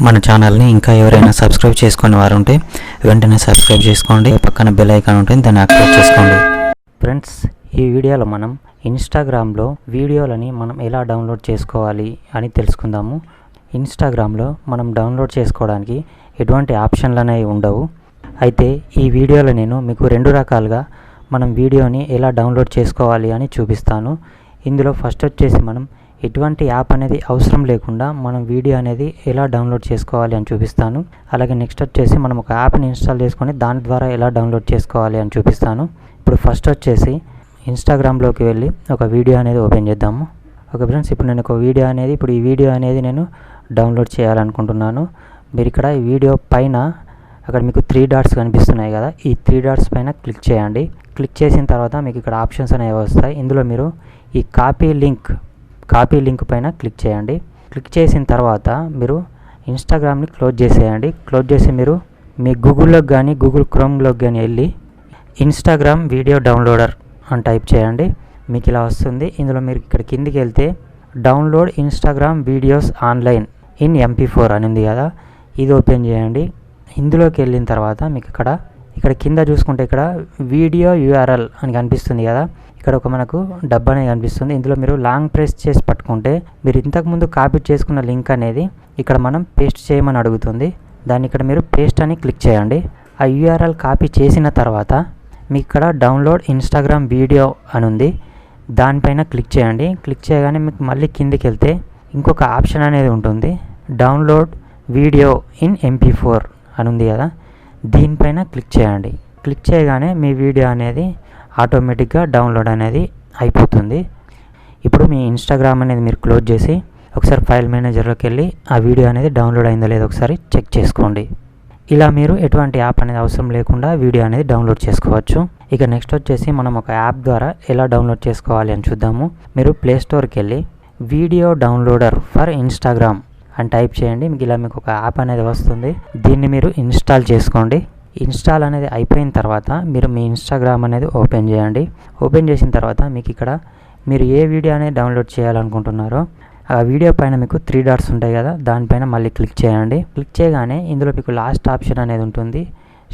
మన ఛానల్ని ఇంకా ఎవరైనా సబ్స్క్రైబ్ చేసుకునే వారు ఉంటే వెంటనే సబ్స్క్రైబ్ చేసుకోండి. పక్కన బెల్ ఐకాన్ ఉంటుంది, దాన్ని యాక్టివేట్ చేసుకోండి. ఫ్రెండ్స్, ఈ వీడియోలో మనం ఇన్స్టాగ్రామ్లో వీడియోలని మనం ఎలా డౌన్లోడ్ చేసుకోవాలి అని తెలుసుకుందాము. ఇన్స్టాగ్రామ్లో మనం డౌన్లోడ్ చేసుకోవడానికి ఎటువంటి ఆప్షన్లు అనేవి ఉండవు. అయితే ఈ వీడియోలో నేను మీకు రెండు రకాలుగా మనం వీడియోని ఎలా డౌన్లోడ్ చేసుకోవాలి అని చూపిస్తాను. ఇందులో ఫస్ట్ వచ్చేసి మనం ఎటువంటి యాప్ అనేది అవసరం లేకుండా మనం వీడియో అనేది ఎలా డౌన్లోడ్ చేసుకోవాలి అని చూపిస్తాను. అలాగే నెక్స్ట్ వచ్చేసి మనం ఒక యాప్ని ఇన్స్టాల్ చేసుకొని దాని ద్వారా ఎలా డౌన్లోడ్ చేసుకోవాలి అని చూపిస్తాను. ఇప్పుడు ఫస్ట్ వచ్చేసి ఇన్స్టాగ్రామ్లోకి వెళ్ళి ఒక వీడియో అనేది ఓపెన్ చేద్దాము. ఓకే ఫ్రెండ్స్, ఇప్పుడు నేను ఒక వీడియో అనేది ఈ వీడియో అనేది నేను డౌన్లోడ్ చేయాలనుకుంటున్నాను. మీరు ఇక్కడ ఈ వీడియో పైన అక్కడ మీకు 3 డాట్స్ కనిపిస్తున్నాయి కదా, ఈ 3 డాట్స్ పైన క్లిక్ చేయండి. క్లిక్ చేసిన తర్వాత మీకు ఇక్కడ ఆప్షన్స్ అనేవి వస్తాయి. ఇందులో మీరు ఈ కాపీ లింక్ పైన క్లిక్ చేయండి. క్లిక్ చేసిన తర్వాత మీరు ఇన్స్టాగ్రామ్ని క్లోజ్ చేసేయండి. క్లోజ్ చేసి మీరు మీ గూగుల్లోకి కానీ గూగుల్ క్రోమ్లోకి కానీ వెళ్ళి ఇన్స్టాగ్రామ్ వీడియో డౌన్లోడర్ అని టైప్ చేయండి. మీకు ఇలా వస్తుంది. ఇందులో మీరు ఇక్కడ కిందికి వెళ్తే download Instagram videos online in MP4 అని ఉంది కదా, ఇది ఓపెన్ చేయండి. ఇందులోకి వెళ్ళిన తర్వాత మీకు ఇక్కడ కింద చూసుకుంటే ఇక్కడ వీడియో URL అని కనిపిస్తుంది కదా, ఇక్కడ ఒక మనకు డబ్బా అనేది కనిపిస్తుంది. ఇందులో మీరు లాంగ్ ప్రెస్ చేసి పట్టుకుంటే మీరు ఇంతకుముందు కాపీ చేసుకున్న లింక్ అనేది ఇక్కడ మనం పేస్ట్ చేయమని అడుగుతుంది. దాన్ని ఇక్కడ మీరు పేస్ట్ అని క్లిక్ చేయండి. ఆ URL కాపీ చేసిన తర్వాత మీకు ఇక్కడ డౌన్లోడ్ ఇన్స్టాగ్రామ్ వీడియో అని ఉంది, దానిపైన క్లిక్ చేయండి. క్లిక్ చేయగానే మీకు మళ్ళీ కిందికి వెళ్తే ఇంకొక ఆప్షన్ అనేది ఉంటుంది, డౌన్లోడ్ వీడియో ఇన్ MP4 అని ఉంది కదా, దీనిపైన క్లిక్ చేయండి. క్లిక్ చేయగానే మీ వీడియో అనేది ఆటోమేటిక్గా డౌన్లోడ్ అనేది అయిపోతుంది. ఇప్పుడు మీ ఇన్స్టాగ్రామ్ అనేది మీరు క్లోజ్ చేసి ఒకసారి ఫైల్ మేనేజర్లోకి వెళ్ళి ఆ వీడియో అనేది డౌన్లోడ్ అయిందో లేదో ఒకసారి చెక్ చేసుకోండి. ఇలా మీరు ఎటువంటి యాప్ అనేది అవసరం లేకుండా వీడియో అనేది డౌన్లోడ్ చేసుకోవచ్చు. ఇక నెక్స్ట్ వచ్చేసి మనం ఒక యాప్ ద్వారా ఎలా డౌన్లోడ్ చేసుకోవాలి అని చూద్దాము. మీరు ప్లేస్టోర్కి వెళ్ళి వీడియో డౌన్లోడర్ ఫర్ ఇన్స్టాగ్రామ్ అని టైప్ చేయండి. మీకు ఒక యాప్ అనేది వస్తుంది. దీన్ని మీరు ఇన్స్టాల్ చేసుకోండి. ఇన్స్టాల్ అనేది అయిపోయిన తర్వాత మీరు మీ ఇన్స్టాగ్రామ్ అనేది ఓపెన్ చేయండి. ఓపెన్ చేసిన తర్వాత మీకు ఇక్కడ మీరు ఏ వీడియో అనేది డౌన్లోడ్ చేయాలనుకుంటున్నారో ఆ వీడియో పైన మీకు 3 డాట్స్ ఉంటాయి కదా, దానిపైన మళ్ళీ క్లిక్ చేయండి. క్లిక్ చేయగానే ఇందులో మీకు లాస్ట్ ఆప్షన్ అనేది ఉంటుంది,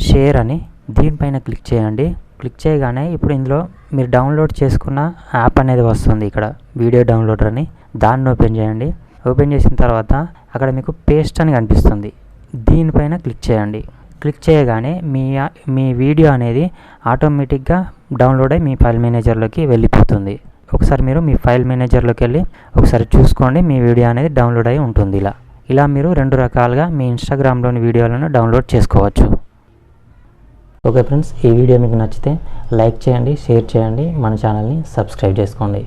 షేర్ అని, దీనిపైన క్లిక్ చేయండి. క్లిక్ చేయగానే ఇప్పుడు ఇందులో మీరు డౌన్లోడ్ చేసుకున్న యాప్ అనేది వస్తుంది, ఇక్కడ వీడియో డౌన్లోడర్ అని, దాన్ని ఓపెన్ చేయండి. ఓపెన్ చేసిన తర్వాత అక్కడ మీకు పేస్ట్ అని కనిపిస్తుంది, దీనిపైన క్లిక్ చేయండి. క్లిక్ చేయగానే మీ వీడియో అనేది ఆటోమేటిక్గా డౌన్లోడ్ అయ్యి మీ ఫైల్ మేనేజర్లోకి వెళ్ళిపోతుంది. ఒకసారి మీరు మీ ఫైల్ మేనేజర్లోకి వెళ్ళి ఒకసారి చూసుకోండి, మీ వీడియో అనేది డౌన్లోడ్ అయి ఉంటుంది. ఇలా మీరు 2 రకాలుగా మీ ఇన్స్టాగ్రామ్లోని వీడియోలను డౌన్లోడ్ చేసుకోవచ్చు. ఓకే ఫ్రెండ్స్, ఈ వీడియో మీకు నచ్చితే లైక్ చేయండి, షేర్ చేయండి, మన ఛానల్ని సబ్స్క్రైబ్ చేసుకోండి.